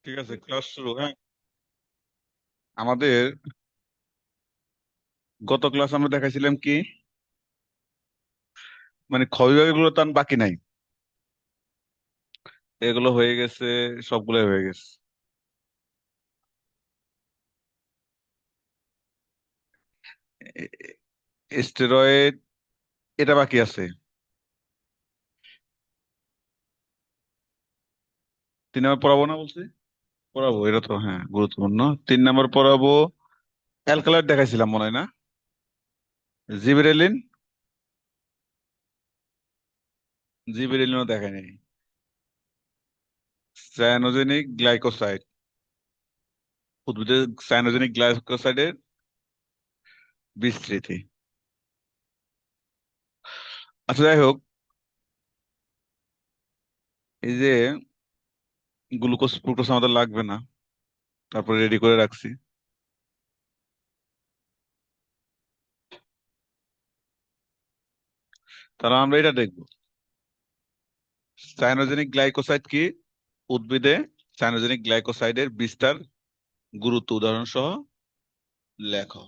ঠিক আছে, ক্লাস শুরু। হ্যাঁ, আমাদের গত ক্লাস আমরা দেখাইছিলাম কি, মানে খ বিভাগের গুলো তো আর বাকি নাই, এগুলো হয়ে গেছে, সবগুলোই হয়ে গেছে। স্টেরয়েড এটা বাকি আছে। 3 নম্বর পড়াবো না বলছি? পড়াবো, এটা তো হ্যাঁ গুরুত্বপূর্ণ। 3 নম্বর পড়াবো। অ্যালকালয়েড দেখাইছিলাম মনে হয় না? জিবেরেলিন। জিবেরেলিনও দেখাই নাই। সায়ানোজেনিক গ্লাইকোসাইড, উদ্ভিদের সায়ানোজেনিক গ্লাইকোসাইডের বিস্তৃতি। আচ্ছা, যাই হোক, এই যে গ্লুকোজ ফ্রুক্টোজ আমাদের লাগবে না, তারপরে রেডি করে রাখছি। তাহলে আমরা এটা দেখবো, সায়ানোজেনিক গ্লাইকোসাইড কি, উদ্ভিদে সায়ানোজেনিক গ্লাইকোসাইডের বিস্তার, গুরুত্ব, উদাহরণ সহ লেখো।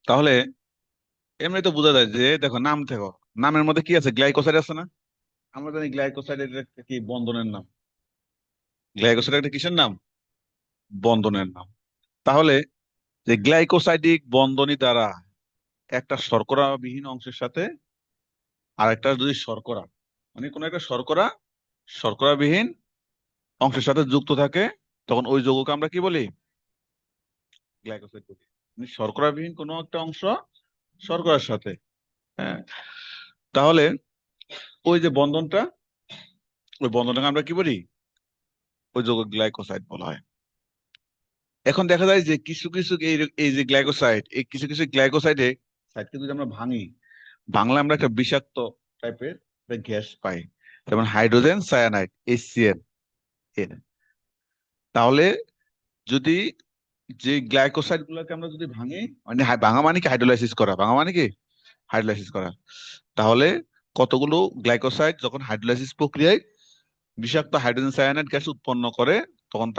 তাহলে এমনি তো বোঝা যায় যে, দেখো নাম থেকে, নামের মধ্যে কি আছে, গ্লাইকোসাইড আছে না? আমরা জানি গ্লাইকোসাইড একটা কি, বন্ধনের নাম। গ্লাইকোসাইড একটা কিসের নাম? বন্ধনের নাম। তাহলে যে গ্লাইকোসাইডিক বন্ধনী দ্বারা একটা শর্করা বিহীন অংশের সাথে আরেকটা যদি শর্করা, মানে কোন একটা শর্করা শর্করা বিহীন অংশের সাথে যুক্ত থাকে, তখন ওই যৌগকে আমরা কি বলি? গ্লাইকোসাইড বলি। মানে শর্করাবিহীন কোনো একটা অংশ শর্করার সাথে। হ্যাঁ, তাহলে ওই যে বন্ধনটা, ওই বন্ধনটাকে আমরা কি বলি? ওই যৌগ গ্লাইকোসাইড বলা হয়। এখন দেখা যায় যে কিছু কিছু এই যে গ্লাইকোসাইড, এই কিছু কিছু গ্লাইকোসাইডে সাইডকে যদি আমরা ভাঙি, ভাঙলে আমরা একটা বিষাক্ত টাইপের গ্যাস পাই, যেমন হাইড্রোজেন সায়ানাইড, HCl এর। তাহলে যদি যে গ্লাইকোসাইড গুলোকে আমরা যদি ভাঙি, মানে ভাঙা মানে কি, হাইড্রোলাইসিস করা, ভাঙা মানে কি হাইড্রোলাইসিস করা, তাহলে কতগুলো গ্লাইকোসাইড যখন হাইড্রোলাইসিস প্রক্রিয়ায় বিষাক্ত হাইড্রোজেন সায়ানাইড গ্যাস উৎপন্ন করে, তখন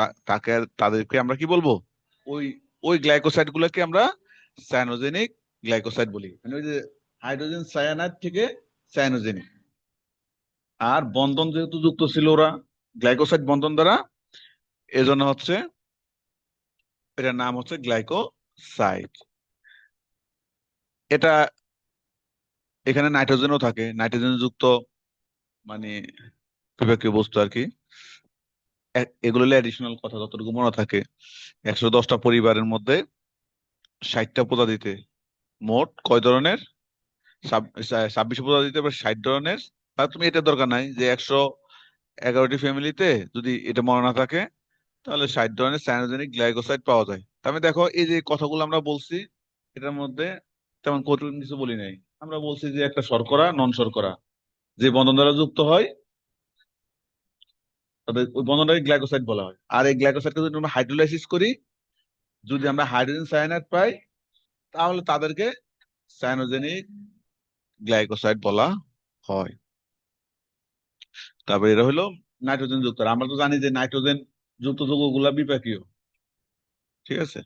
তাদেরকে আমরা কি বলবো? ওই ওই গ্লাইকোসাইড গুলোকে আমরা সায়ানোজেনিক গ্লাইকোসাইড বলি, মানে ওই যে হাইড্রোজেন সায়ানাইড থেকে সায়ানোজেনিক। আর বন্ধন যেহেতু যুক্ত ছিল ওরা গ্লাইকোসাইড বন্ধন দ্বারা, এজন্য হচ্ছে এটার নাম হচ্ছে গ্লাইকোসাইড। এটা, এখানে নাইট্রোজেনও থাকে, নাইট্রোজেন যুক্ত মানে বিপাকীয় বস্তু আর কি। এগুলো অ্যাডিশনাল কথা যতটুকু মনে থাকে, 110টা পরিবারের মধ্যে 60টা প্রজাতিতে মোট কয় ধরনের, 26 প্রজাতিতে বা 60 ধরনের। আর তুমি এটা দরকার নাই যে 111টি ফ্যামিলিতে যদি এটা মনে না থাকে, তাহলে 60 ধরনের সায়ানোজেনিক গ্লাইকোসাইড পাওয়া যায়। তার মানে দেখো, এই যে কথাগুলো আমরা বলছি, এটার মধ্যে তেমন কঠিন কিছু বলি নাই। আমরা বলছি যে একটা শর্করা, নন শর্করা যে বন্ধন দ্বারা যুক্ত হয়, তাদের ওই বন্ধনটাকে গ্লাইকোসাইড বলা হয়। আর এই গ্লাইকোসাইডকে যদি আমরা হাইড্রোলাইসিস করি, যদি আমরা হাইড্রোজেন সায়ানাইড পাই, তাহলে তাদেরকে সায়ানোজেনিক গ্লাইকোসাইড বলা হয়। তারপরে এটা হলো নাইট্রোজেন যুক্ত। আর আমরা তো জানি যে নাইট্রোজেন যুক্ত যৌগগুলা বিপাকীয়। ঠিক আছে।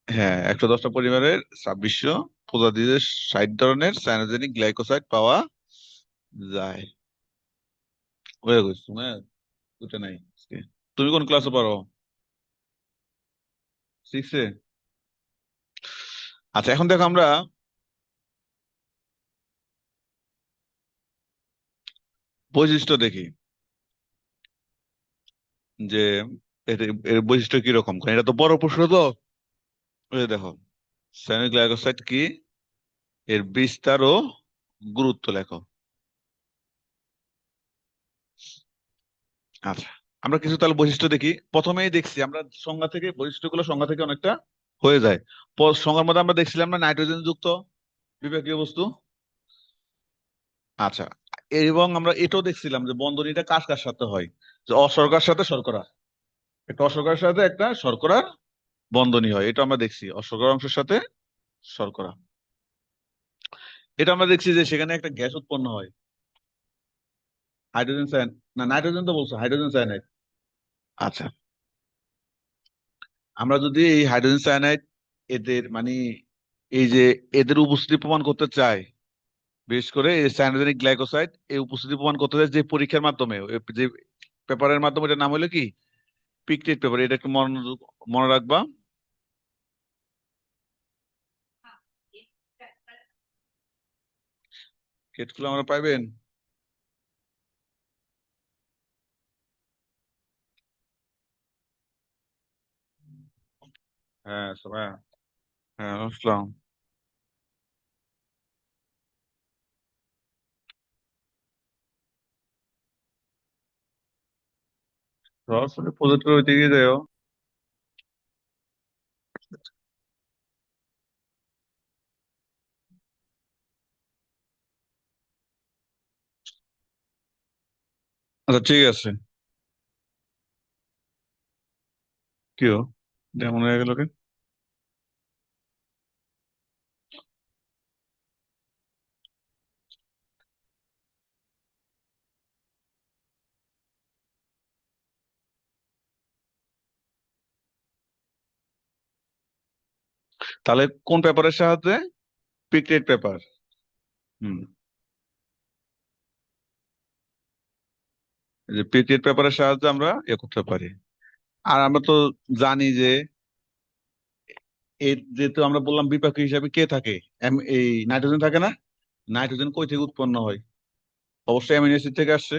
হ্যাঁ, 110টা পরিবারের 2600 প্রজাতিতে 60 ধরনের সায়ানোজেনিক গ্লাইকোসাইড পাওয়া যায়। হয়ে গেছে তোমার দুটো নাই আজকে। তুমি কোন ক্লাসে পড়ো? 6-এ? আচ্ছা, এখন দেখো আমরা বৈশিষ্ট্য দেখি যে এর এর বৈশিষ্ট্য কিরকম, কারণ এটা তো বড় প্রশ্ন তো। এই যে দেখো, সায়ানোজেনিক গ্লাইকোসাইড কি, এর বিস্তার ও গুরুত্ব লেখো। আচ্ছা, আমরা কিছু তাহলে বৈশিষ্ট্য দেখি। প্রথমেই দেখছি আমরা সংজ্ঞা থেকে, বৈশিষ্ট্যগুলো সংজ্ঞা থেকে অনেকটা হয়ে যায়। সংজ্ঞার মধ্যে আমরা দেখছিলাম না নাইট্রোজেন যুক্ত বিপাকীয় বস্তু। আচ্ছা, এবং আমরা এটাও দেখছিলাম যে বন্ধনীটা কার কার সাথে হয়, যে অশর্করার সাথে শর্করা, একটা অশর্করার সাথে একটা শর্করার বন্ধনী হয়, এটা আমরা দেখছি, অশর্করা অংশের সাথে শর্করা। এটা আমরা দেখছি যে সেখানে একটা গ্যাস উৎপন্ন হয়, হাইড্রোজেন সায়ান, না, নাইট্রোজেন তো বলছো, হাইড্রোজেন সায়ানাইড। আচ্ছা, আমরা যদি এই হাইড্রোজেন সায়ানাইড এদের মানে এই যে এদের উপস্থিতি প্রমাণ করতে চাই, বিশেষ করে এই সায়ানোজেনিক গ্লাইকোসাইড এই উপস্থিতি প্রমাণ করতে চাই যে পরীক্ষার মাধ্যমে, যে পেপারের মাধ্যমে, এটার নাম হলো কি, পিকটেট পেপার। এটা একটু মনে রাখবা। কেটগুলো আমরা পাইবেন। হ্যাঁ সবাই, হ্যাঁ আসসালাম। সরাসরি প্রজেক্টের ওই দিকে যাও। আচ্ছা ঠিক আছে। কিও যেমন হয়ে গেল কে? তাহলে কোন পেপারের সাহায্যে? Pictet paper. হুম। এই যে পিকটেট পেপারের সাহায্যে আমরা করতে পারি। আর আমরা তো জানি যে এর যেহেতু আমরা বললাম বিপাক হিসাবে কে থাকে, এই নাইট্রোজেন থাকে না। নাইট্রোজেন কই থেকে উৎপন্ন হয়? অবশ্যই অ্যামিনো অ্যাসিড থেকে আসছে।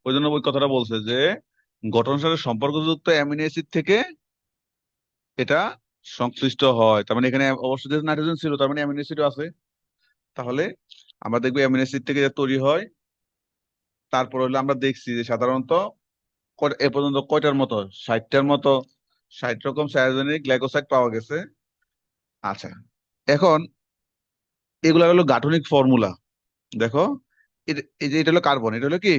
ওই জন্য ওই কথাটা বলছে যে গঠনের সাথে সম্পর্কযুক্ত অ্যামিনো অ্যাসিড থেকে এটা সংশ্লিষ্ট হয়। তার মানে এখানে অবশ্যই যেহেতু নাইট্রোজেন ছিল, তার মানে অ্যামিনো অ্যাসিডও আছে। তাহলে আমরা দেখবো অ্যামিনো অ্যাসিড থেকে যে তৈরি হয়। তারপর হলো আমরা দেখছি যে সাধারণত এ পর্যন্ত কয়টার মতো, 60টার মতো, 60 রকম সায়াজনিক গ্লাইকোসাইড পাওয়া গেছে। আচ্ছা, এখন এগুলা হলো গাঠনিক ফর্মুলা। দেখো, এই যে এটা হলো কার্বন, এটা হলো কি,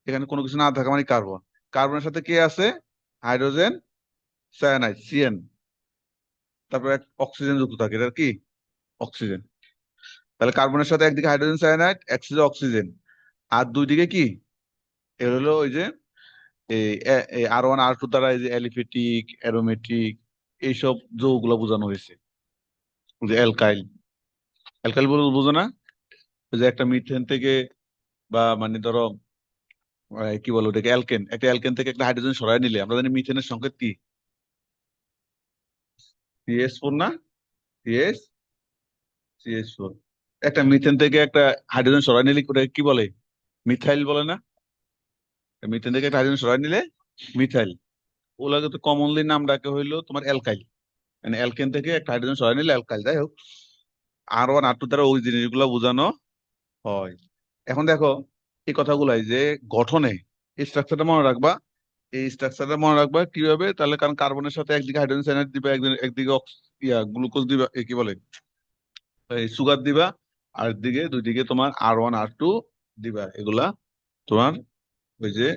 এখানে কোনো কিছু না থাকা মানে কার্বন। কার্বনের সাথে কে আছে? Hydrogen cyanide, CN. তারপরে অক্সিজেন যুক্ত থাকে, এটা কি, অক্সিজেন। তাহলে কার্বনের সাথে একদিকে হাইড্রোজেন সায়ানাইড, একদিকে অক্সিজেন, আর দুই দিকে কি, এর হলো ওই যে এই R1 R2 দ্বারা এই যে অ্যালিফেটিক, অ্যারোমেটিক এইসব যৌগগুলো বোঝানো হয়েছে। ওই যে অ্যালকাইল, অ্যালকাইল বলে বুঝো না? ওই যে একটা মিথেন থেকে, বা মানে ধরো কি বলো ওটাকে, অ্যালকেন, একটা অ্যালকেন থেকে একটা হাইড্রোজেন সরাই নিলে আমরা জানি মিথেনের সংকেত কি, CH4 না, সিএস, CH4। একটা মিথেন থেকে একটা হাইড্রোজেন সরাই নিলে ওটা কি বলে? মিথাইল বলে না? মিথেন থেকে একটা হাইড্রোজেন সরাই নিলে মিথাইল। ওগুলাকে তো কমনলি নাম ডাকে হইলো তোমার অ্যালকাইল। মানে অ্যালকেন থেকে একটা হাইড্রোজেন সরাই নিলে অ্যালকাইল। যাই হোক, R1 R2 দ্বারা ওই জিনিসগুলো বোঝানো হয়। এখন দেখো, এই কথাগুলাই যে গঠনে, এই স্ট্রাকচারটা মনে রাখবা। এই স্ট্রাকচারটা মনে রাখবা কিভাবে, তাহলে কারণ কার্বনের সাথে একদিকে হাইড্রোজেন সায়ানাইড দিবা, একদিকে গ্লুকোজ দিবা, কি বলে, এই সুগার দিবা। আর দিকে দুই দিকে তোমার R1 R2 দিবা। এগুলা তোমার ওই যে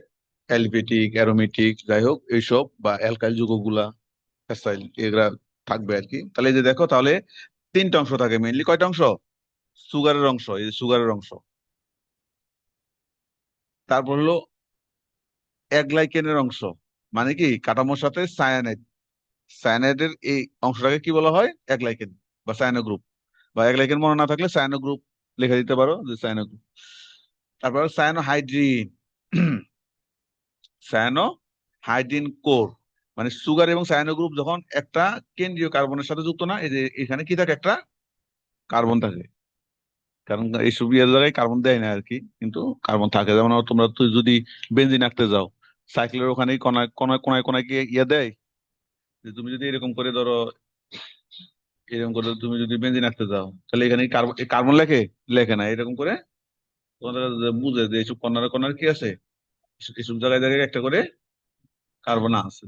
অ্যালফেটিক, অ্যারোমেটিক, যাই হোক এইসব, বা অ্যালকাইল যৌগগুলা, ফ্যাসাইল, এগুলা থাকবে আর কি। তাহলে এই যে দেখো, তাহলে তিনটা অংশ থাকে মেইনলি। কয়টা অংশ? সুগারের অংশ, এই যে সুগারের অংশ। তারপর হলো অ্যাগ্লাইকেনের অংশ, মানে কি কাঠামোর সাথে সায়ানাইড। সায়ানাইডের এই অংশটাকে কি বলা হয়? অ্যাগ্লাইকেন বা সায়ানো গ্রুপ। বা অ্যাগ্লাইকেন মনে না থাকলে সায়ানো গ্রুপ লিখে দিতে পারো, যে সায়ানো গ্রুপ। তারপর সায়ানোহাইড্রিন, সায়ানোহাইড্রিন কোর। মানে সুগার এবং সায়ানো গ্রুপ যখন একটা কেন্দ্রীয় কার্বনের সাথে যুক্ত না, এই যে এখানে কি থাকে, একটা কার্বন থাকে। কারণ এইসব ইয়ের জায়গায় কার্বন দেয় না আর কি, কিন্তু কার্বন থাকে। যেমন তোমরা তো যদি বেঞ্জিন আঁকতে যাও, সাইকেলের ওখানে কোনায় কোনায় কোনায় কোনায় কি ইয়ে দেয়, যে তুমি যদি এরকম করে ধরো, এরকম করে তুমি যদি বেঞ্জিন আঁকতে যাও, তাহলে এখানে কার্বন, কার্বন লেখে, লেখে না। এরকম করে তোমাদের যে বুঝে যে এইসব কর্নার কর্নার কি আছে, এসব জায়গায় জায়গায় একটা করে কার্বন আছে,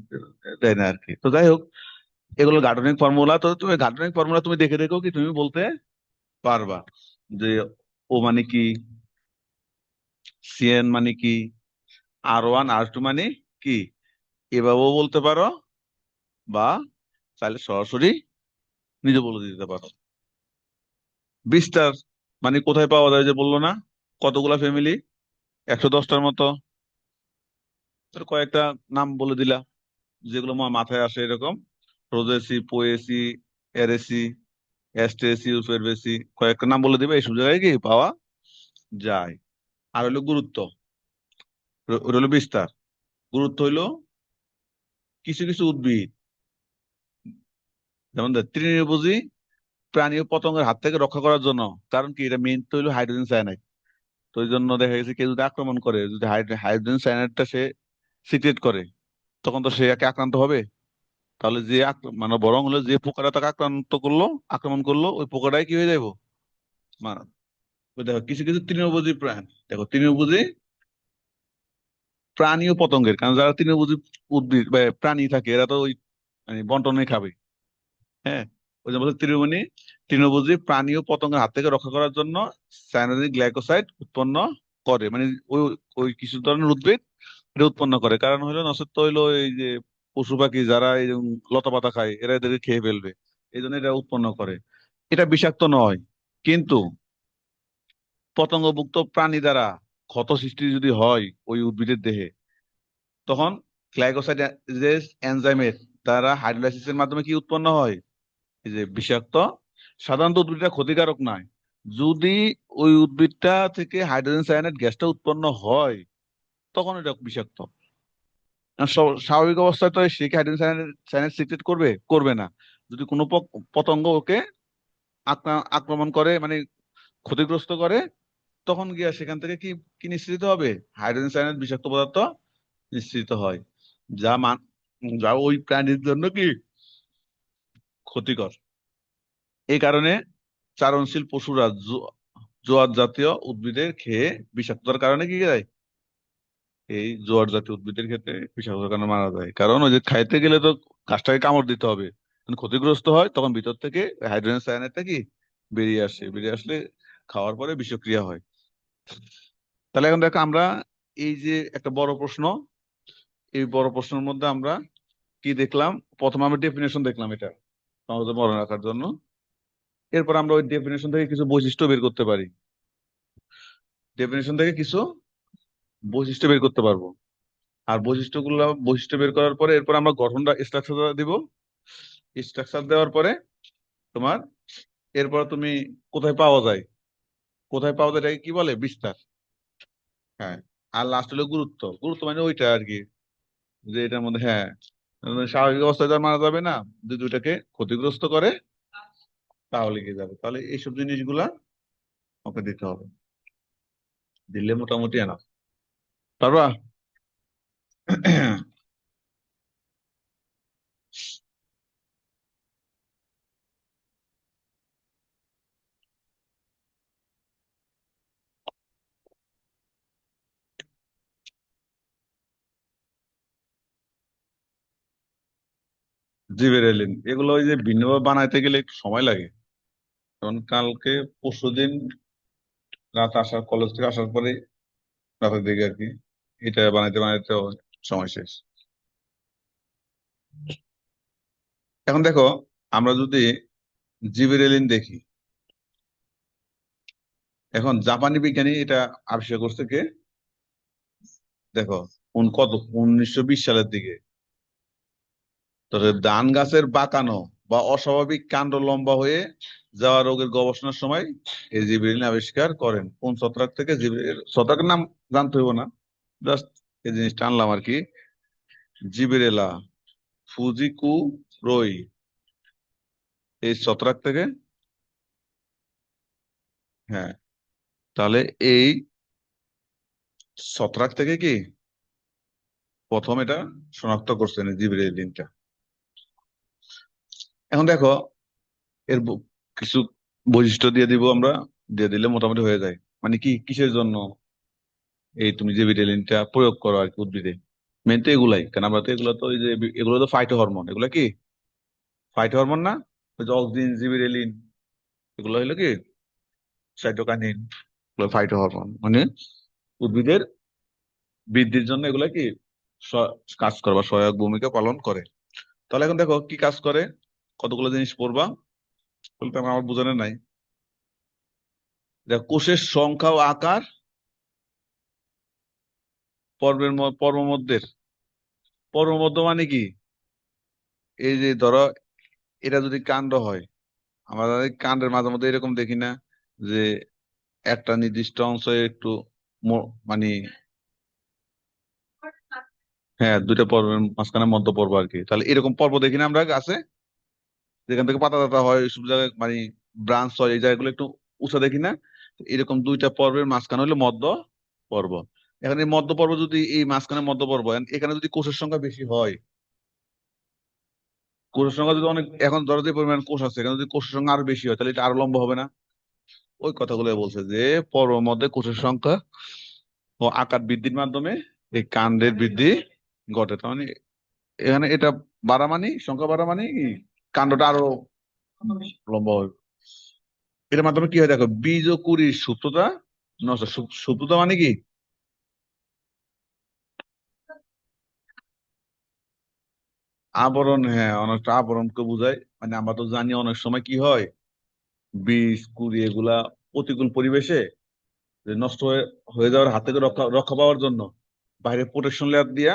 দেয় না আর কি। তো যাই হোক, এগুলো গাঠনিক ফর্মুলা। তো তুমি গাঠনিক ফর্মুলা তুমি দেখে দেখো কি তুমি বলতে পারবা যে ও মানে কি, সিএন মানে কি, R1 R2 মানে কি, এভাবেও বলতে পারো, বা চাইলে সরাসরি নিজে বলে দিতে পারো। বিস্তার মানে কোথায় পাওয়া যায়, যে বললো না কতগুলা ফ্যামিলি, 110টার মতো। তোর কয়েকটা নাম বলে দিলা, যেগুলো আমার মাথায় আসে এরকম: রোজেসি, পোয়েসি, এরেসি, অ্যাস্টেসি, ইউফেরবেসি। কয়েকটা নাম বলে দিবে, এইসব জায়গায় কি পাওয়া যায়। আর হলো গুরুত্ব, ওটা হলো বিস্তার। গুরুত্ব হইলো কিছু কিছু উদ্ভিদ, যেমন তৃণভোজী প্রাণী ও পতঙ্গের হাত থেকে রক্ষা করার জন্য। কারণ কি, এটা মেইন তো হইলো হাইড্রোজেন সায়ানাইড। তো এই জন্য দেখা গেছে কেউ যদি আক্রমণ করে, যদি হাইড্রোজেন সায়ানাইডটা সে সিক্রেট করে, তখন তো সে একে আক্রান্ত হবে। তাহলে যে মানে বরং হলো যে পোকাটা তাকে আক্রান্ত করলো, আক্রমণ করলো, ওই পোকাটাই কি হয়ে যাবো, মানে ওই দেখো কিছু কিছু তৃণভোজী প্রাণী, দেখো তৃণভোজী প্রাণী ও পতঙ্গের, কারণ যারা তৃণভোজী উদ্ভিদ বা প্রাণী থাকে এরা তো ওই মানে বন্টনে খাবে। হ্যাঁ, ওই যে বলছে তৃণভোজী প্রাণী ও পতঙ্গের হাত থেকে রক্ষা করার জন্য সায়ানুরিক গ্লাইকোসাইড উৎপন্ন করে, মানে ওই ওই কিছু ধরনের উদ্ভিদ এটা উৎপন্ন করে। কারণ হলো নসত্ব হইলো এই যে পশু পাখি যারা এই যে লতা পাতা খায়, এরা এদেরকে খেয়ে ফেলবে, এই জন্য এটা উৎপন্ন করে। এটা বিষাক্ত নয়, কিন্তু পতঙ্গভুক্ত প্রাণী দ্বারা ক্ষত সৃষ্টি যদি হয় ওই উদ্ভিদের দেহে, তখন গ্লাইকোসাইড যে এনজাইমের দ্বারা হাইড্রোলাইসিসের মাধ্যমে কি উৎপন্ন হয়, এই যে বিষাক্ত। সাধারণত উদ্ভিদটা ক্ষতিকারক নয়, যদি ওই উদ্ভিদটা থেকে হাইড্রোজেন সায়ানাইড গ্যাসটা উৎপন্ন হয়, তখন এটা বিষাক্ত। আর স্বাভাবিক অবস্থায় তো সে কি হাইড্রোজেন সায়ানাইড সিক্রেট করবে? করবে না। যদি কোনো পতঙ্গ ওকে আক্রমণ করে, মানে ক্ষতিগ্রস্ত করে, তখন গিয়া সেখান থেকে কি কি নিঃসৃত হবে? হাইড্রোজেন সায়ানাইড বিষাক্ত পদার্থ নিঃসৃত হয়, যা যা ওই প্রাণীর জন্য কি ক্ষতিকর। এই কারণে চারণশীল পশুরা জোয়ার জাতীয় উদ্ভিদের খেয়ে বিষাক্ততার কারণে কি যায়, এই জোয়ার জাতীয় উদ্ভিদের ক্ষেত্রে বিষাক্ততার কারণে মারা যায়। কারণ ওই যে খাইতে গেলে তো গাছটাকে কামড় দিতে হবে, যখন ক্ষতিগ্রস্ত হয় তখন ভিতর থেকে হাইড্রোজেন সায়ানাইডটা কি বেরিয়ে আসে, বেরিয়ে আসলে খাওয়ার পরে বিষক্রিয়া হয়। তাহলে এখন দেখো আমরা এই যে একটা বড় প্রশ্ন, এই বড় প্রশ্নের মধ্যে আমরা কি দেখলাম? প্রথমে আমরা ডেফিনেশন দেখলাম, এটা সহজে মনে রাখার জন্য। এরপর আমরা ওই ডেফিনেশন থেকে কিছু বৈশিষ্ট্য বের করতে পারি, ডেফিনেশন থেকে কিছু বৈশিষ্ট্য বের করতে পারবো। আর বৈশিষ্ট্য বের করার পরে এরপর আমরা গঠনটা স্ট্রাকচার দিব। স্ট্রাকচার দেওয়ার পরে তোমার এরপর তুমি কোথায় পাওয়া যায়, কোথায় পাওয়া যায় এটাকে কি বলে, বিস্তার। হ্যাঁ, আর লাস্ট হলো গুরুত্ব। গুরুত্ব মানে ওইটা আর কি, যে এটার মধ্যে হ্যাঁ, স্বাভাবিক অবস্থায় তো আর মারা যাবে না, যদি দুইটাকে ক্ষতিগ্রস্ত করে তাহলে কি যাবে। তাহলে এইসব জিনিসগুলা ওকে দিতে হবে, দিলে মোটামুটি এনাফ। পারবা? জিবেরেলিন এগুলো ওই যে ভিন্নভাবে বানাইতে গেলে একটু সময় লাগে। কারণ কালকে পরশুদিন রাত আসার, কলেজ থেকে আসার পরে রাতের দিকে আর কি এটা বানাইতে বানাইতে সময় শেষ। এখন দেখো, আমরা যদি জিবেরেলিন দেখি, এখন জাপানি বিজ্ঞানী এটা আবিষ্কার করছে কে? দেখো, কত 1920 সালের দিকে। তো ধান গাছের বাঁকানো বা অস্বাভাবিক কাণ্ড লম্বা হয়ে যাওয়া রোগের গবেষণার সময় এই জিবরেলিন আবিষ্কার করেন। কোন ছত্রাক থেকে? জিবরেল ছত্রাকের নাম জানতে হইব না, জাস্ট এই জিনিসটা আনলাম আর কি। জিবেরেলা ফুজিকু রই, এই ছত্রাক থেকে। হ্যাঁ, তাহলে এই ছত্রাক থেকে কি প্রথম এটা শনাক্ত করছেন এই জিবরেলিনটা। এখন দেখো এর কিছু বৈশিষ্ট্য দিয়ে দিব আমরা, দিয়ে দিলে মোটামুটি হয়ে যায়। মানে কি, কিসের জন্য এই তুমি যে ভিটামিনটা প্রয়োগ করো আর কি উদ্ভিদে, মেন তো এগুলাই। কারণ আমরা তো এগুলো তো ওই যে এগুলো তো ফাইটো হরমোন, এগুলো কি ফাইটো হরমোন না? ওই যে অক্সিন, জিবিরেলিন, এগুলো হলো কি সাইটোকাইনিন, এগুলো ফাইটো হরমোন, মানে উদ্ভিদের বৃদ্ধির জন্য এগুলা কি কাজ করে বা সহায়ক ভূমিকা পালন করে। তাহলে এখন দেখো কি কাজ করে, কতগুলো জিনিস পড়বা, বলতে আমার বোঝানো নাই। দেখো, কোষের সংখ্যা ও আকার, পর্বের পর্ব মধ্যে পর্ব মধ্য মানে কি? এই যে ধরো এটা যদি কাণ্ড হয়, আমরা কাণ্ডের মাঝে মধ্যে এরকম দেখি না যে একটা নির্দিষ্ট অংশ একটু মানে, হ্যাঁ, দুইটা পর্বের মাঝখানে মধ্য পর্ব আর কি, তাহলে এরকম পর্ব দেখি না আমরা গাছে, যেখান থেকে পাতা টাতা হয় সব জায়গায় মানে ব্রাঞ্চ হয়, এই জায়গাগুলো একটু উঁচা দেখি না? এরকম দুইটা পর্বের মাঝখানে হলো মধ্য পর্ব। এখন এই মধ্য পর্ব যদি এই মাঝখানে মধ্য পর্ব এখানে যদি কোষের সংখ্যা বেশি হয়, কোষের সংখ্যা যদি অনেক, এখন ধরো যে পরিমাণ কোষ আছে এখানে যদি কোষের সংখ্যা আরো বেশি হয় তাহলে এটা আরো লম্বা হবে না? ওই কথাগুলো বলছে যে পর্ব মধ্যে কোষের সংখ্যা ও আকার বৃদ্ধির মাধ্যমে এই কাণ্ডের বৃদ্ধি ঘটে। তার মানে এখানে এটা বাড়া মানে, সংখ্যা বাড়া মানে কি কাণ্ডটা আরো লম্বা হবে। এটার মাধ্যমে কি হয় দেখো, বীজ ও কুড়ির সুপ্ততা নষ্ট। সুপ্ততা মানে কি? আবরণ, হ্যাঁ, অনেকটা আবরণকে বোঝায়। মানে আমরা তো জানি অনেক সময় কি হয়, বীজ কুড়ি এগুলা প্রতিকূল পরিবেশে যে নষ্ট হয়ে হয়ে যাওয়ার হাত থেকে রক্ষা রক্ষা পাওয়ার জন্য বাইরে প্রোটেকশন লেয়ার দিয়া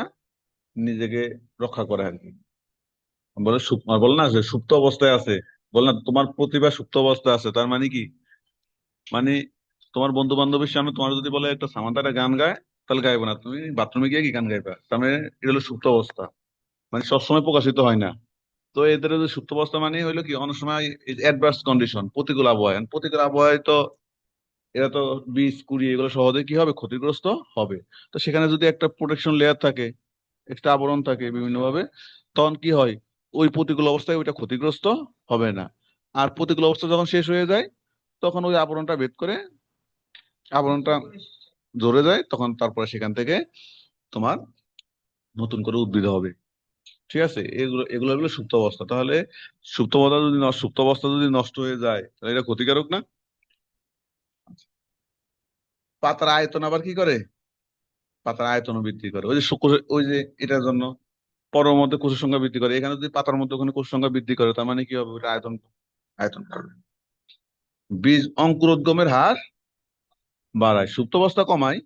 নিজেকে রক্ষা করে আর কি। বলে বল না যে সুপ্ত অবস্থায় আছে, বল না তোমার প্রতিভা সুপ্ত অবস্থায় আছে, তার মানে কি? মানে তোমার বন্ধু বান্ধবের সামনে তোমার যদি বলে একটা সামান্তা একটা গান গায়, তাহলে গাইবে না, তুমি বাথরুমে গিয়ে কি গান গাইবা? তার মানে এটা হলো সুপ্ত অবস্থা, মানে সবসময় প্রকাশিত হয় না। তো এদের যে সুপ্ত অবস্থা মানে হইলো কি, অনেক সময় অ্যাডভার্স কন্ডিশন, প্রতিকূল আবহাওয়া, প্রতিকূল আবহাওয়ায় তো এরা তো বীজ কুড়ি এগুলো সহজে কি হবে, ক্ষতিগ্রস্ত হবে। তো সেখানে যদি একটা প্রোটেকশন লেয়ার থাকে, একটা আবরণ থাকে বিভিন্নভাবে, তখন কি হয়, ওই প্রতিকূল অবস্থায় ওইটা ক্ষতিগ্রস্ত হবে না। আর প্রতিকূল অবস্থা যখন শেষ হয়ে যায় তখন ওই আবরণটা ভেদ করে, আবরণটা ঝরে যায়, তখন তারপরে সেখান থেকে তোমার নতুন করে উদ্ভিদ হবে। ঠিক আছে, এগুলো এগুলো হলো সুপ্ত অবস্থা। তাহলে সুপ্ত অবস্থা যদি নষ্ট হয়ে যায় তাহলে এটা ক্ষতিকারক না? পাতার আয়তন আবার কি করে? পাতার আয়তন বৃদ্ধি করে, ওই যে ওই যে এটার জন্য পরের মধ্যে কোষের সংখ্যা বৃদ্ধি করে, এখানে যদি পাতার মধ্যে ওখানে কোষের সংখ্যা বৃদ্ধি করে, তার মানে কি হবে, ওটা আয়তন, আয়তন বাড়বে। বীজ অঙ্কুরোদ্গমের হার বাড়ায়, সুপ্তাবস্থা কমায়,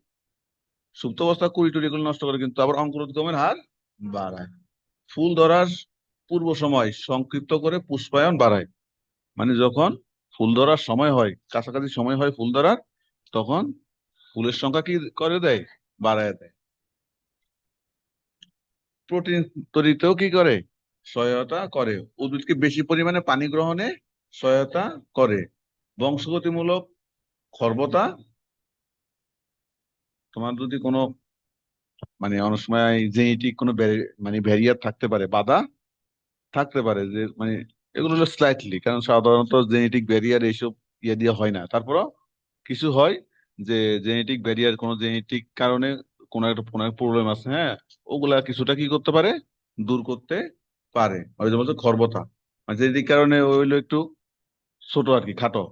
সুপ্তাবস্থা কুড়ি টুড়ি এগুলো নষ্ট করে, কিন্তু আবার অঙ্কুরোদ্গমের হার বাড়ায়। ফুল ধরার পূর্ব সময় সংক্ষিপ্ত করে পুষ্পায়ন বাড়ায়। মানে যখন ফুল ধরার সময় হয়, কাছাকাছি সময় হয় ফুল ধরার, তখন ফুলের সংখ্যা কি করে দেয়, বাড়ায় দেয়। প্রোটিন তৈরিতেও কি করে, সহায়তা করে। উদ্ভিদকে বেশি পরিমাণে পানি গ্রহণে সহায়তা করে। বংশগতিমূলক খর্বতা, তোমার যদি কোনো মানে অনেক সময় জেনেটিক কোনো মানে ভ্যারিয়ার থাকতে পারে, বাধা থাকতে পারে যে মানে এগুলো হলো স্লাইটলি, কারণ সাধারণত জেনেটিক ব্যারিয়ার এইসব ইয়ে দিয়ে হয় না, তারপরও কিছু হয় যে জেনেটিক ব্যারিয়ার, কোনো জেনেটিক কারণে কোনো একটা প্রবলেম আছে, হ্যাঁ, ওগুলা কিছুটা কি করতে পারে, দূর করতে পারে। ওই যে বলছে খর্বতা, মানে জেনেটিক কারণে ওইগুলো একটু ছোট আর কি, খাটো,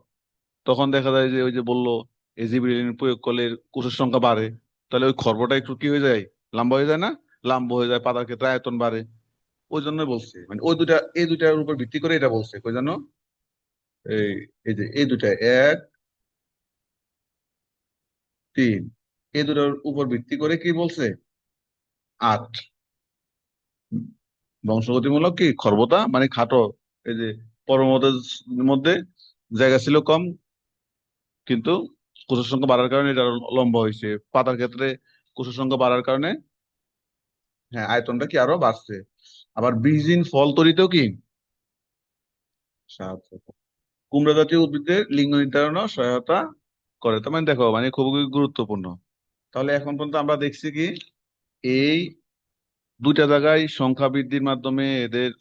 তখন দেখা যায় যে ওই যে বললো এজিবিলিন প্রয়োগ করলে কোষের সংখ্যা বাড়ে, তাহলে ওই খর্বটা একটু কি হয়ে যায়, লম্বা হয়ে যায় না, লম্বা হয়ে যায়, পাতার ক্ষেত্রে আয়তন বাড়ে। ওই জন্যই বলছে, মানে ওই দুটা, এই দুটার উপর ভিত্তি করে এটা বলছে কই জানো, এই এই যে এই দুটা, এক তিন, এই দুটার উপর ভিত্তি করে কি বলছে, আট। বংশগতিমূলক কি খর্বতা মানে খাটো, এই যে পর্বতের মধ্যে জায়গা ছিল কম, কিন্তু কোষের সংখ্যা বাড়ার কারণে এটা লম্বা হয়েছে। পাতার ক্ষেত্রে কোষের সংখ্যা বাড়ার কারণে, হ্যাঁ, আয়তনটা কি আরো বাড়ছে। আবার বীজহীন ফল তৈরিতেও কি সাহায্য করে। কুমড়া জাতীয় উদ্ভিদের লিঙ্গ নির্ধারণও সহায়তা করে। তার মানে দেখো, মানে খুবই গুরুত্বপূর্ণ। তাহলে এখন পর্যন্ত আমরা দেখছি কি, এই দুইটা জায়গায় সংখ্যা বৃদ্ধির মাধ্যমে এদের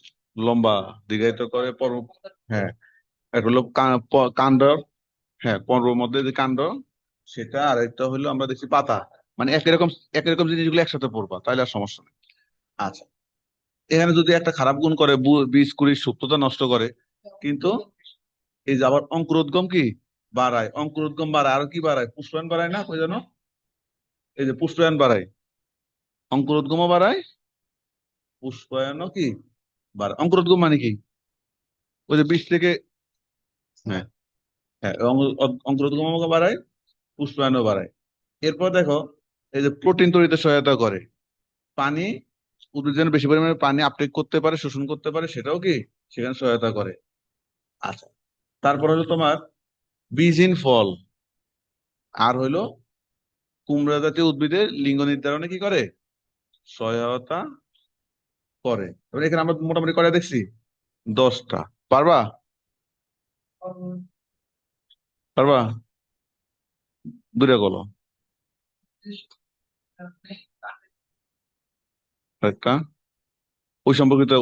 লম্বা, দীর্ঘায়িত করে হ্যাঁ, একটা হলো কাণ্ড, হ্যাঁ, পর্বের মধ্যে যে কাণ্ড সেটা, আর একটা হলো আমরা দেখছি পাতা। মানে একই রকম জিনিসগুলো একসাথে পড়বা তাহলে আর সমস্যা নেই। আচ্ছা, এখানে যদি একটা খারাপ গুণ করে, বীজ কুড়ির সুপ্ততা নষ্ট করে, কিন্তু এই যে আবার অঙ্কুরোদ্গম কি বাড়ায়, অঙ্কুরোদ্গম বাড়ায়, আর কি বাড়ায়, পুষ্পায়ন বাড়ায় না, ওই জন্য এই যে পুষ্পায়ন বাড়ায়, অঙ্কুরোদ্গমও বাড়ায়, পুষ্পায়নও কি বাড়ায়। অঙ্কুরোদ্গম মানে কি, ওই যে বীজ থেকে, হ্যাঁ, হ্যাঁ, অঙ্কুরোদ্গমও বাড়ায়, পুষ্পায়নও বাড়ায়। এরপর দেখো, এই যে প্রোটিন তৈরিতে সহায়তা করে, পানি উদ্ভিদ যেন বেশি পরিমাণে পানি আপটেক করতে পারে, শোষণ করতে পারে, সেটাও কি সেখানে সহায়তা করে। আচ্ছা, তারপর হলো তোমার বীজহীন ফল, আর হলো কুমড়া জাতীয় উদ্ভিদের লিঙ্গ নির্ধারণে কি করে, সহায়তা করে। এবার এখানে আমরা মোটামুটি করে দেখছি 10টা। পারবা? পারবা? দূরে বলো একটা, ওই সম্পর্কিত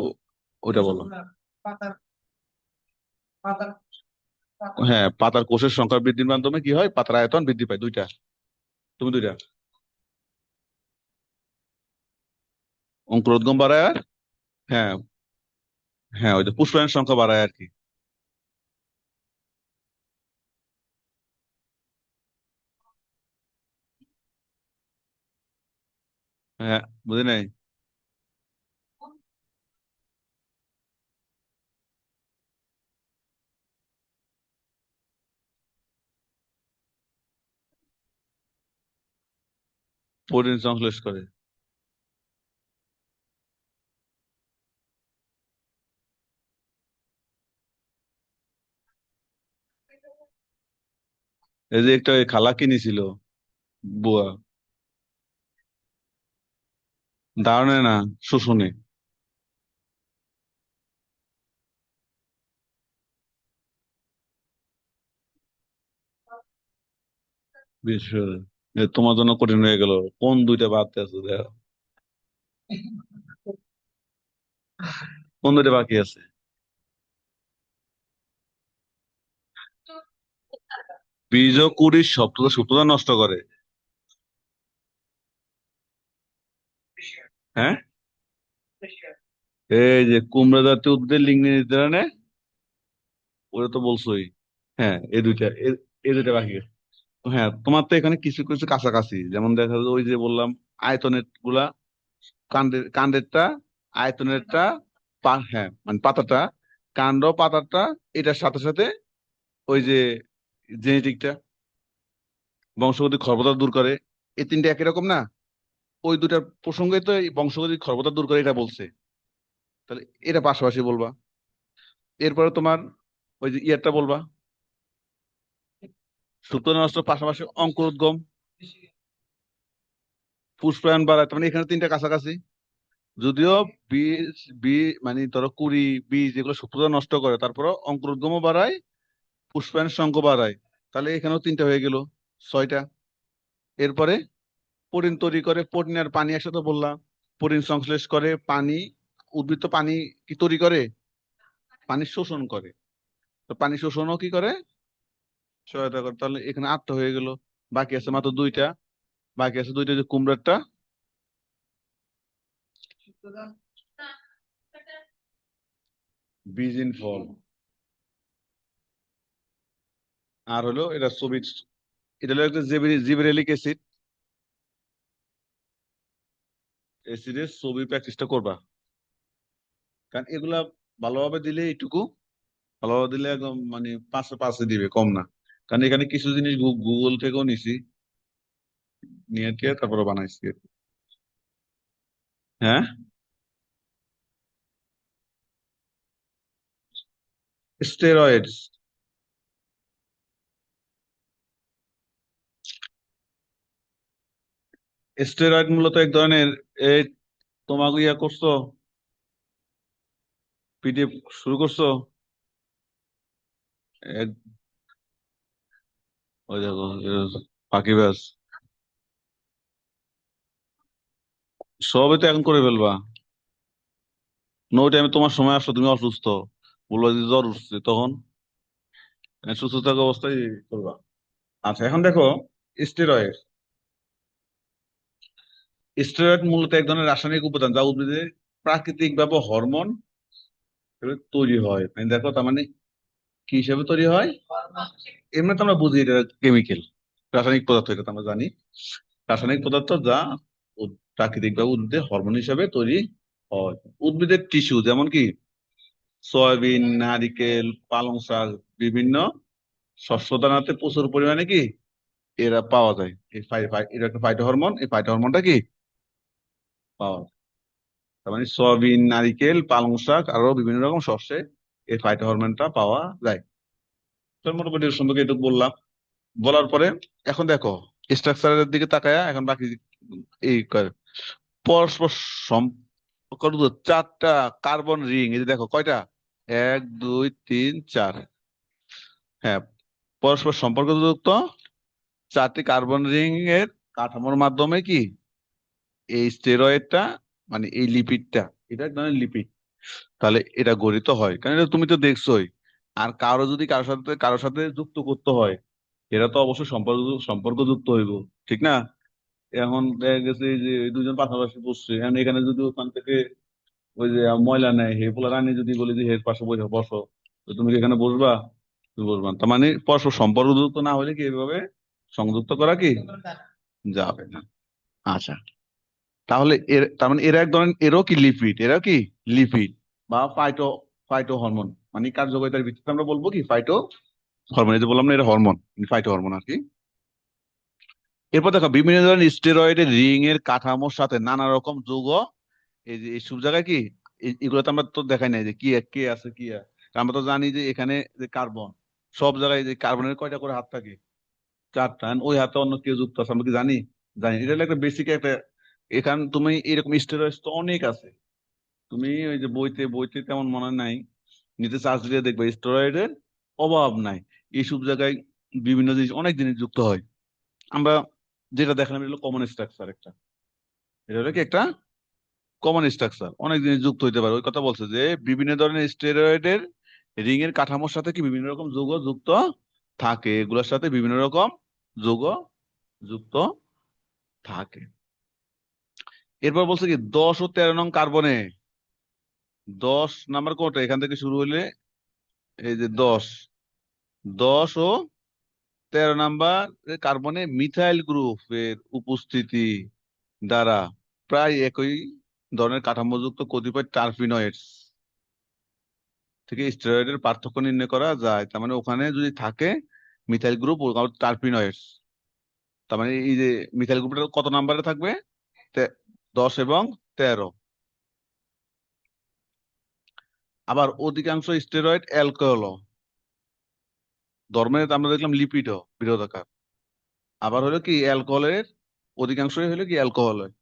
ওইটা বলো। হ্যাঁ, পাতার কোষের সংখ্যা বৃদ্ধির মাধ্যমে কি হয়, পাতার আয়তন বৃদ্ধি পায়। দুইটা, তুমি দুইটা। অঙ্কুরোদ্গম বাড়ায় আর, হ্যাঁ, হ্যাঁ, ওই যে পুষ্পায়ন সংখ্যা বাড়ায় আর কি। হ্যাঁ, বুঝি নাই। প্রোটিন সংশ্লেষ করে। এই যে একটা ওই খালা কিনেছিল, বুয়া, ধারণে না, শোষণে। বিশেষ করে তোমার জন্য কঠিন হয়ে গেল, কোন দুইটা বাদ আছে দেখো, কোন দুইটা বাকি আছে। বীজ ও কুড়ির সুপ্ততা নষ্ট করে। হ্যাঁ, এই যে কুমড়া জাতীয় উদ্ভিদের লিঙ্গ নির্ধারণে, ওটা তো বলছোই। হ্যাঁ, এই দুইটা, এই দুইটা বাকি আছে। হ্যাঁ, তোমার তো এখানে কিছু কিছু কাছাকাছি, যেমন দেখা যায় ওই যে বললাম আয়তনের গুলা, কাণ্ডেরটা, আয়তনেরটা, হ্যাঁ মানে পাতাটা, কাণ্ড পাতাটা, এটার সাথে সাথে ওই যে জেনেটিকটা, বংশগতি খর্বতা দূর করে, এই তিনটা একই রকম না? ওই দুটার প্রসঙ্গে তো এই বংশগতি খর্বতা দূর করে এটা বলছে। তাহলে এটা পাশাপাশি বলবা। এরপরে তোমার ওই যে ইয়ারটা বলবা, সুপ্ত নষ্ট পাশাপাশি অঙ্কুরোদ্গম, পুষ্পায়ন বাড়ায়, তার মানে এখানে তিনটা কাছাকাছি। যদিও বীজ মানে ধরো কুড়ি, বীজ এগুলো সুপ্ততা নষ্ট করে, তারপর অঙ্কুরোদ্গমও বাড়ায়, পুষ্পায়ন সংখ্যা বাড়ায়। তাহলে এখানেও তিনটা হয়ে গেল, 6টা। এরপরে পরিণ তৈরি করে, পরিণ আর পানি একসাথে বললাম। পরিণ সংশ্লেষ করে পানি, উদ্ভিদ তো পানি কি তৈরি করে, পানি শোষণ করে। তো পানি শোষণও কি করে, সহায়তা করে। তাহলে এখানে 8টা হয়ে গেল, বাকি আছে মাত্র 2টা। বাকি আছে 2টা, যে কুমড়ারটা, বীজহীন ফল, আর হলো এটা সবিট, এটা হলো একটা জিবরেলিক অ্যাসিড। অ্যাসিডের ছবি প্র্যাকটিসটা করবা, কারণ এগুলা ভালোভাবে দিলে এইটুকু, ভালোভাবে দিলে একদম মানে পাঁচে পাঁচে দিবে, কম না। কারণ এখানে কিছু জিনিস গুগল থেকেও নিছি, নিয়ে টিয়ে তারপরে বানাইছি। হ্যাঁ, স্টেরয়েডস। স্টেরয়েড মূলত এক ধরনের, এই তোমাকে ইয়া করছো, পিডিএফ শুরু করছো? এক, ওই দেখো, ফাঁকিবাজ, সবই তো এখন করে ফেলবা। নো টাইমে তোমার সময় আসলো, তুমি অসুস্থ, বলবা যে জ্বর উঠছে, তখন সুস্থ থাকা অবস্থায় করবা। আচ্ছা, এখন দেখো স্টেরয়েড। স্টেরয়েড মূলত এক ধরনের রাসায়নিক উপাদান যা উদ্ভিদের প্রাকৃতিক ভাবে হরমোন তৈরি হয়। মানে দেখো, তার মানে কি হিসাবে তৈরি হয়, এমনি তো আমরা বুঝি এটা কেমিক্যাল, রাসায়নিক পদার্থ, এটা তো আমরা জানি। রাসায়নিক পদার্থ যা প্রাকৃতিক ভাবে উদ্ভিদের হরমোন হিসাবে তৈরি হয়। উদ্ভিদের টিস্যু, যেমন কি সয়াবিন, নারিকেল, পালং শাক, বিভিন্ন শস্য দানাতে প্রচুর পরিমাণে কি এরা পাওয়া যায়। এটা একটা ফাইটো হরমোন, এই ফাইটো হরমোনটা কি পাওয়া যায়। তার মানে সয়াবিন, নারিকেল, পালং শাক আরো বিভিন্ন রকম শস্যে এই ফাইটো হরমোনটা পাওয়া যায়। তো মোটামুটি এর সম্পর্কে একটু বললাম। বলার পরে এখন দেখো স্ট্রাকচারের দিকে তাকায়া এখন বাকি এই পরস্পর সম্পর্ক চারটা কার্বন রিং, এই যে দেখো কয়টা, 1 2 3 4। হ্যাঁ, পরস্পর সম্পর্কযুক্ত চারটি কার্বন রিং এর কাঠামোর মাধ্যমে কি এই স্টেরয়েডটা, মানে এই লিপিডটা, এটা এক ধরনের লিপিড, তাহলে এটা গঠিত হয়, কারণ এটা তুমি তো দেখছোই। আর কারো যদি কারোর সাথে যুক্ত করতে হয়, এরা তো অবশ্যই সম্পর্ক যুক্ত হইব, ঠিক না? এখন দেখা গেছে যে এই দুজন পাশাপাশি বসছে, এখন এখানে যদি ওখান থেকে ওই যে ময়লা নেয়, হে পোলা রানী যদি বলি যে হের পাশে বসে বসো, তো তুমি কি এখানে বসবা? তুমি বসবা না। তার মানে পরস্পর সম্পর্ক যুক্ত না হলে কি এভাবে সংযুক্ত করা কি যাবে না। আচ্ছা, তাহলে তার মানে এরা এক ধরনের, এরও কি লিপিড, এরা কি লিপিড বা ফাইটো ফাইটো হরমোন, মানে কার্যকারিতার ভিত্তিতে আমরা বলবো কি ফাইটো হরমোন। এই যে বললাম না, এটা হরমোন, ফাইটো হরমোন আর কি। এরপর দেখো বিভিন্ন ধরনের স্টেরয়েডের রিং এর কাঠামোর সাথে নানা রকম যৌগ, এই যে এইসব জায়গায় কি এগুলো তো আমরা তো দেখাই নাই যে কি কে আছে কি আমরা তো জানি যে এখানে যে কার্বন, সব জায়গায় যে কার্বনের কয়টা করে হাত থাকে, 4টা, and ওই হাতে অন্য কেউ যুক্ত আছে আমরা কি জানি? জানি। এটা হলো একটা বেসিক একটা, এখানে তুমি এরকম স্টেরয়েড তো অনেক আছে, তুমি ওই যে বইতে বইতে তেমন মনে হয় নাই, নিচে চার্জ দিয়ে দেখবে স্টেরয়েডের অভাব নাই। এইসব জায়গায় বিভিন্ন জিনিস, অনেক জিনিস যুক্ত হয়। আমরা যেটা দেখলাম এটা হলো কমন স্ট্রাকচার একটা, এটা হলো কি একটা কমন স্ট্রাকচার, অনেক জিনিস যুক্ত হইতে পারে। ওই কথা বলছে যে বিভিন্ন ধরনের স্টেরয়েডের রিং এর কাঠামোর সাথে কি বিভিন্ন রকম যৌগ যুক্ত থাকে, এগুলোর সাথে বিভিন্ন রকম যৌগ যুক্ত থাকে। এরপর বলছে কি 10 ও 13 নং কার্বনে, 10 নাম্বার কোনটা এখান থেকে শুরু হইলে, এই যে 10 ও 13 নাম্বার কার্বনে মিথাইল গ্রুপের উপস্থিতি দ্বারা প্রায় একই ধরনের কাঠামোযুক্ত কতিপয় টারপিনয়েডস থেকে স্টেরয়েডের পার্থক্য নির্ণয় করা যায়। তার মানে ওখানে যদি থাকে মিথাইল গ্রুপ ও টারপিনয়েডস, তার মানে এই যে মিথাইল গ্রুপটা কত নাম্বারে থাকবে, 10 এবং 13। আবার অধিকাংশ স্টেরয়েড অ্যালকোহল ধর্মের, আমরা দেখলাম লিপিডও বৃহদাকার। আবার হলো কি অ্যালকোহলের, অধিকাংশই হলো কি অ্যালকোহল হয়।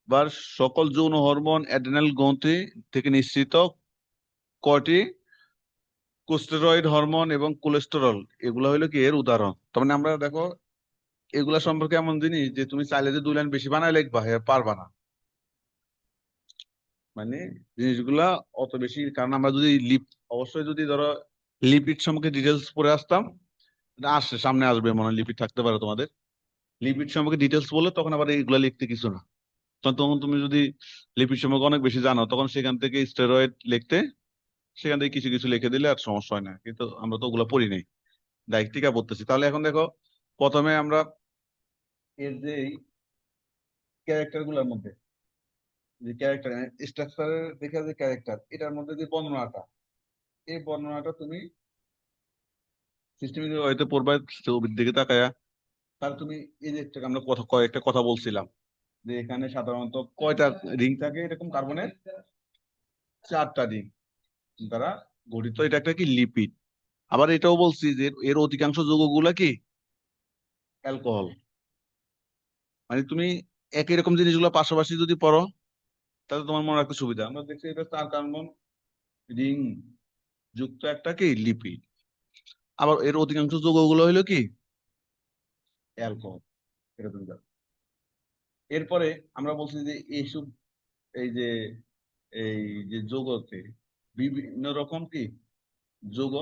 আবার সকল যৌন হরমোন অ্যাড্রেনাল গ্রন্থি থেকে নিঃসৃত কয়টি কোস্টেরয়েড হরমোন এবং কোলেস্টেরল, এগুলো হলো কি এর উদাহরণ। তার মানে আমরা দেখো এগুলা সম্পর্কে এমন জিনিস যে তুমি চাইলে যে 2 লাইন বেশি বানায় লিখবা, হ্যাঁ পারবা না। মানে জিনিসগুলা অত বেশি, কারণ আমরা যদি অবশ্যই যদি ধরো লিপিড সম্পর্কে ডিটেলস পড়ে আসতাম, এটা আসছে সামনে আসবে মনে হয়, লিপিড থাকতে পারে তোমাদের, লিপিড সম্পর্কে ডিটেলস বললে তখন আবার এইগুলা লিখতে কিছু না। তখন তুমি যদি লিপিড সম্পর্কে অনেক বেশি জানো, তখন সেখান থেকে স্টেরয়েড লিখতে, সেখান থেকে কিছু কিছু লিখে দিলে আর সমস্যা হয় না। কিন্তু আমরা তো ওগুলা পড়ি নাই, ডাইরেক্ট টিকা পড়তেছি। তাহলে এখন দেখো প্রথমে আমরা এর যে ক্যারেক্টার গুলোর মধ্যে, যে ক্যারেক্টার স্ট্রাকচারের দেখে যে ক্যারেক্টার, এটার মধ্যে যে বর্ণনাটা, এই বর্ণনাটা তুমি সিস্টেমে হয়তো পড়বা, ছবির দিকে তাকায়া। তাহলে তুমি এই যে আমরা কয়েকটা কথা বলছিলাম যে এখানে সাধারণত কয়টা রিং থাকে এরকম কার্বনের, 4টা রিং দ্বারা গঠিত, এটা একটা কি লিপিড। আবার এটাও বলছি যে এর অধিকাংশ যৌগগুলা কি অ্যালকোহল। মানে তুমি একই রকম জিনিসগুলো পাশাপাশি যদি পড়ো, তাহলে তোমার মনে রাখতে সুবিধা। আমরা দেখছি এটা 4 কার্বন রিং যুক্ত একটা কি লিপিড। আবার এর অধিকাংশ যৌগগুলো হইলো কি অ্যালকোহল, এটা তুমি জানো। এরপরে আমরা বলছি যে এইসব, এই যে এই যে যৌগতে বিভিন্ন রকম কি যৌগ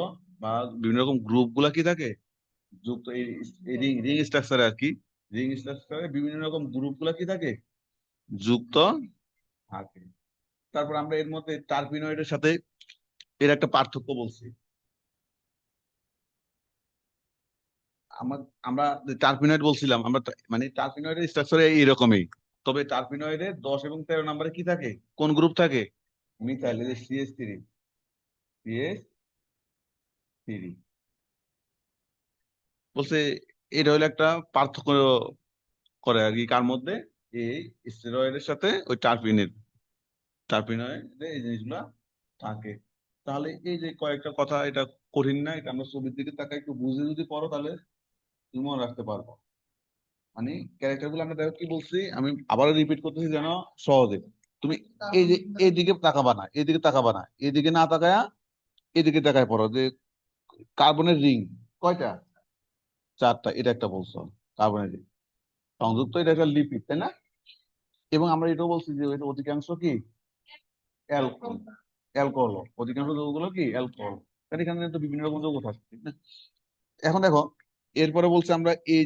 বা বিভিন্ন রকম গ্রুপ গুলা কি থাকে যুক্ত, এই রিং রিং স্ট্রাকচারে আর কি, রিং স্ট্রাকচারে বিভিন্ন রকম গ্রুপ গুলা কি থাকে যুক্ত থাকে। তারপর আমরা এর মধ্যে টারপিনয়েডের সাথে এর একটা পার্থক্য বলছি। আমার আমরা টারপিনয়েড বলছিলাম আমরা, মানে টারপিনয়েডের স্ট্রাকচারে এইরকমই, তবে টারপিনয়েডে 10 এবং 13 নম্বরে কি থাকে, কোন গ্রুপ থাকে, মিথাইল, CH3 বলছে। এটা হলো একটা পার্থক্য করে আর কি, কার মধ্যে, এই স্টেরয়েডের সাথে ওই টারপিনের। টার্পিনয়েডে এই জিনিসগুলা থাকে। তাহলে এই যে কয়েকটা কথা, এটা কঠিন না, এটা আমরা ছবির দিকে তাকাই একটু বুঝে যদি পড়ো তাহলে তুমি মনে রাখতে পারবো। মানে ক্যারেক্টার গুলো আমরা দেখো কি বলছি, আমি আবারও রিপিট করতেছি যেন সহজে। তুমি এই যে এইদিকে তাকাবা না, এইদিকে তাকাবা না, এইদিকে না তাকায়া এদিকে তাকায় পড়ো যে কার্বনের রিং কয়টা, চারটা, এটা একটা বলছো কার্বনের রিং সংযুক্ত, এটা একটা লিপিড, তাই না? এবং আমরা এটাও বলছি যে এটা অধিকাংশ কি অ্যালকোহল, অ্যালকোহল, অধিকাংশ যৌগগুলো কি অ্যালকোহল, কারণ এখানে তো বিভিন্ন রকম যৌগ থাকে, ঠিক না? এখন দেখো, এরপরে বলছি আমরা এই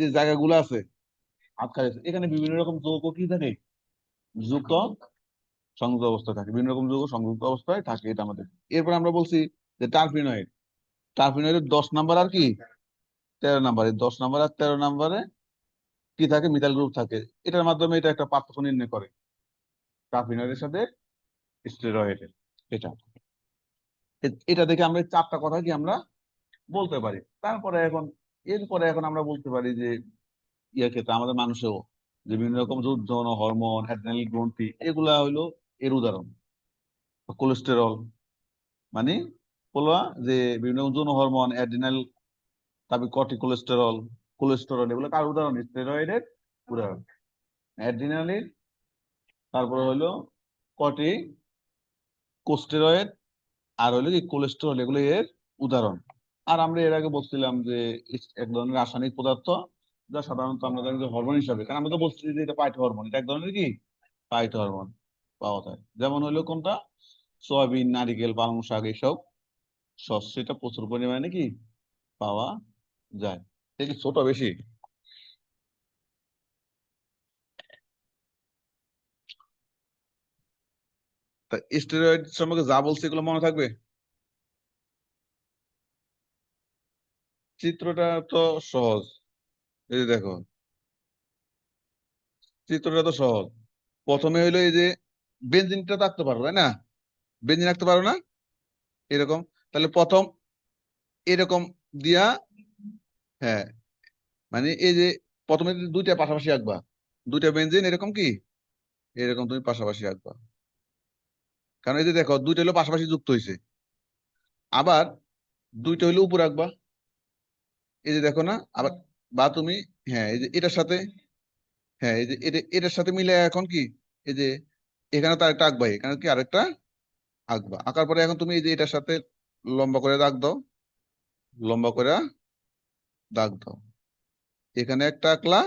যে জায়গাগুলো আছে আটকা গেছে, এখানে বিভিন্ন রকম যৌগ কি থাকে, যুক্ত সংযুক্ত অবস্থায় থাকে, বিভিন্ন রকম যৌগ সংযুক্ত অবস্থায় থাকে, এটা আমাদের। এরপর আমরা বলছি যে টার্পিনয়েড, টার্পিনয়েডের 10 নাম্বার আর কি 13 নাম্বার, এই 10 নাম্বার আর 13 নাম্বারে কি থাকে, মিথাইল গ্রুপ থাকে। এটার মাধ্যমে এটা একটা পার্থক্য নির্ণয় করে টার্পিনয়েডের সাথে স্টেরয়েডের। এটা এটা দেখে আমরা এই চারটা কথা কি আমরা বলতে পারি। তারপরে এখন এরপরে এখন আমরা বলতে পারি যে ইয়ে ক্ষেত্রে আমাদের মানুষেও যে বিভিন্ন রকম যৌন হরমোন, অ্যাড্রেনালিন গ্রন্থি, এগুলা হইলো এর উদাহরণ। কোলেস্টেরল মানে বলবা যে বিভিন্ন রকম যৌন হরমোন, অ্যাড্রিনাল, তারপর কর্টিকোলেস্টেরল, কোলেস্টেরল, এগুলো কার উদাহরণ, স্টেরয়েডের উদাহরণ। অ্যাড্রিনালিন, তারপরে হলো কর্টিকোস্টেরয়েড, আর হলো কি কোলেস্টেরল, এগুলো এর উদাহরণ। আর আমরা এর আগে বলছিলাম যে এক ধরনের রাসায়নিক পদার্থ যা সাধারণত আমরা জানি যে হরমোন হিসাবে, কারণ আমরা তো বলছি যে এটা পাইট হরমোন, এটা এক ধরনের কি পাইট হরমোন পাওয়া যায়। যেমন হলো কোনটা, সয়াবিন, নারিকেল, পালং শাক, এইসব শস্য এটা প্রচুর পরিমাণে কি পাওয়া যায়। এটা কি ছোট বেশি? তা স্টেরয়েড সম্পর্কে যা বলছে এগুলো মনে থাকবে? চিত্রটা তো সহজ, এই যে দেখো, চিত্রটা তো সহজ। প্রথমে হইলো এই যে বেঞ্জিনটা তো আঁকতে পারো, তাই না? বেঞ্জিন আঁকতে পারো না, এরকম। তাহলে প্রথম এরকম দিয়া, হ্যাঁ, মানে এই যে প্রথমে দুইটা পাশাপাশি আঁকবা, দুইটা বেঞ্জিন এরকম কি এরকম তুমি পাশাপাশি আঁকবা, কারণ এই যে দেখো দুইটা হলো পাশাপাশি যুক্ত হয়েছে। আবার দুইটা হইলো উপর আঁকবা, এই যে দেখো না, আবার বা তুমি, হ্যাঁ এই যে এটার সাথে, হ্যাঁ এই যে এটার সাথে মিলে এখন কি এই যে এখানে তো আরেকটা আঁকবা, এখানে কি আরেকটা আঁকবা, আঁকার পরে এখন তুমি এই যে এটার সাথে লম্বা করে দাগ দাও, লম্বা করে দাগ দাও, এখানে একটা আঁকলা,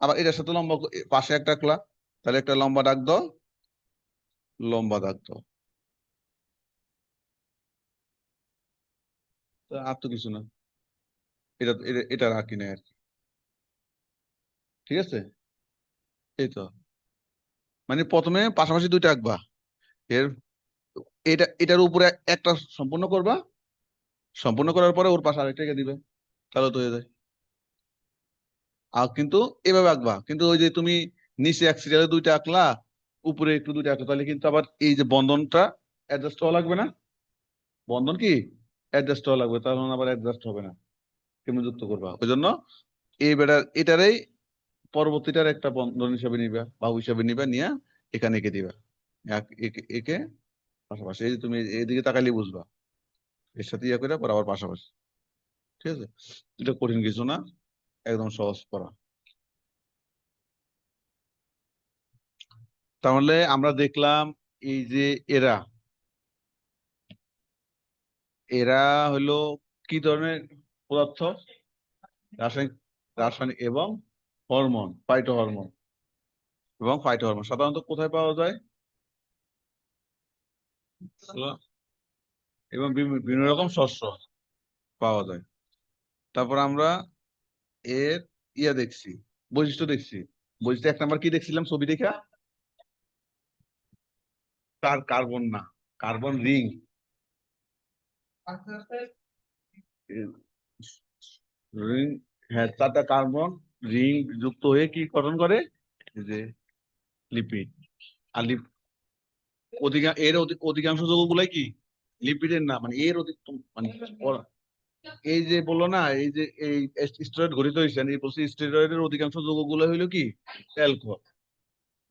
আবার এটার সাথে লম্বা পাশে একটা আঁকলা, তাহলে একটা লম্বা দাগ দাও, লম্বা দাগ দাও। তো আর তো কিছু না, এটা রাখি না আর কি, ঠিক আছে? এই তো, মানে প্রথমে পাশাপাশি দুইটা আঁকবা, এর এটার উপরে একটা সম্পূর্ণ করবা, সম্পূর্ণ করার পরে ওর পাশে আরেকটা এঁকে দিবে, তাহলে তো হয়ে যায়। আর কিন্তু এভাবে আঁকবা, কিন্তু ওই যে তুমি নিচে এক সিরিয়ালে দুইটা আঁকলা, উপরে একটু দুইটা আঁকলা, তাহলে কিন্তু আবার এই যে বন্ধনটা অ্যাডজাস্ট হওয়া লাগবে না, বন্ধন কি অ্যাডজাস্ট হওয়া লাগবে, তাহলে আবার অ্যাডজাস্ট হবে না, কেমন যুক্ত করবা, ওই জন্য এই বেটার এটারই পরবর্তীটার একটা বন্ধন হিসাবে নিবা, বাহু হিসাবে নিবা, নিয়ে এখানে এঁকে দিবা, একে পাশাপাশি, এই যে তুমি এদিকে তাকাইলে বুঝবা, এর সাথে ইয়ে করে পর আবার পাশাপাশি, ঠিক আছে? এটা কঠিন কিছু না, একদম সহজ পড়া। তাহলে আমরা দেখলাম এই যে এরা এরা হলো কি ধরনের পদার্থ, রাসায়নিক, রাসায়নিক এবং হরমোন, ফাইটো হরমোন এবং ফাইটো হরমোন সাধারণত কোথায় পাওয়া যায়, এবং বিভিন্ন রকম শস্য পাওয়া যায়। তারপর আমরা এর ইয়া দেখছি, বৈশিষ্ট্য দেখছি। বৈশিষ্ট্য 1 নাম্বার কি দেখছিলাম ছবি দেখা, তার কার্বন না, কার্বন রিং, রিং, হ্যাঁ 4টা কার্বন রিং যুক্ত হয়ে কি গঠন করে, এই যে লিপিড। আর অধিকাংশ যৌগগুলাই কি লিপিডের না, মানে এর অধিক, মানে এই যে বললো না এই যে এই স্টেরয়েড গঠিত হয়েছে, এই বলছি স্টেরয়েডের অধিকাংশ যৌগগুলো হইলো কি অ্যালকোহল।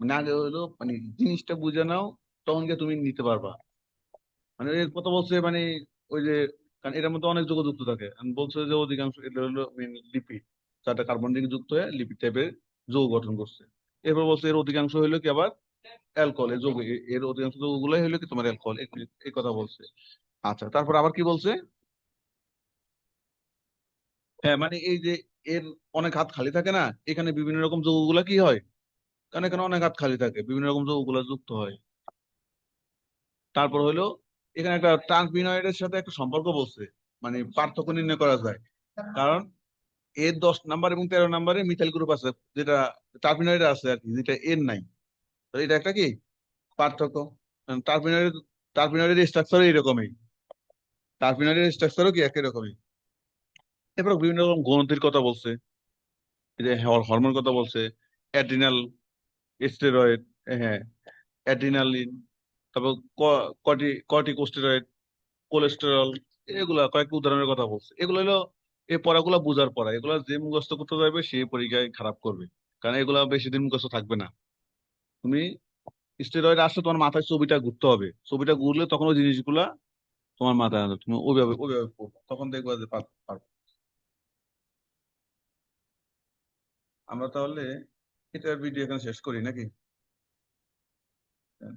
মানে আগে হলো মানে জিনিসটা বুঝে নাও, তখন গিয়ে তুমি নিতে পারবা। মানে এর কথা বলছে মানে ওই যে, কারণ এটার মধ্যে অনেক যৌগ যুক্ত থাকে, আমি বলছে যে অধিকাংশ এটা হলো লিপিড, যাতে কার্বন থেকে যুক্ত হয়ে লিপিড টাইপের যৌগ গঠন করছে। এরপর বলছে এর অধিকাংশ হইলো কি আবার অ্যালকোহল, এর যৌগ এর অধিকাংশ যৌগগুলাই হইলো কি তোমার অ্যালকোহল, এই কথা বলছে। আচ্ছা, তারপর আবার কি বলছে? হ্যাঁ, মানে এই যে এর অনেক হাত খালি থাকে না, এখানে বিভিন্ন রকম যৌগগুলা কি হয়, কারণ এখানে অনেক হাত খালি থাকে, বিভিন্ন রকম যৌগগুলা যুক্ত হয়। তারপর হলো এখানে একটা ট্রান্সভিনয়েডের সাথে একটা সম্পর্ক বলছে, মানে পার্থক্য নির্ণয় করা যায়। কারণ এর 10 নাম্বার এবং 13 নাম্বারে মিথাইল গ্রুপ আছে, যেটা টার্পিনয়েডে আছে আর কি, যেটা এর নাই। তো এটা একটা কি পার্থক্য। টার্পিনয়েড টার্পিনয়েডের স্ট্রাকচারও এইরকমই, টার্পিনয়েডের স্ট্রাকচারও কি একই রকমই। এরপর বিভিন্ন রকম গ্রন্থির কথা বলছে, এই যে হরমোন কথা বলছে, অ্যাড্রিনাল, স্টেরয়েড, হ্যাঁ অ্যাড্রিনালিন, তারপর কর্টিকোস্টেরয়েড, কোলেস্টেরল, এগুলা কয়েকটা উদাহরণের কথা বলছে। এগুলো হলো এই পড়াগুলা বুঝার পড়া, এগুলা যে মুখস্থ করতে যাবে সেই পরীক্ষায় খারাপ করবে, কারণ এগুলা বেশি দিন মুখস্থ থাকবে না। তুমি স্টেরয়েড আসলে তোমার মাথায় ছবিটা ঘুরতে হবে, ছবিটা ঘুরলে তখন ওই জিনিসগুলা তোমার মাথায় আসবে, তুমি ওইভাবে ওইভাবে পড়বে, তখন দেখবা যে পারবে। আমরা তাহলে এটার ভিডিও এখানে শেষ করি নাকি?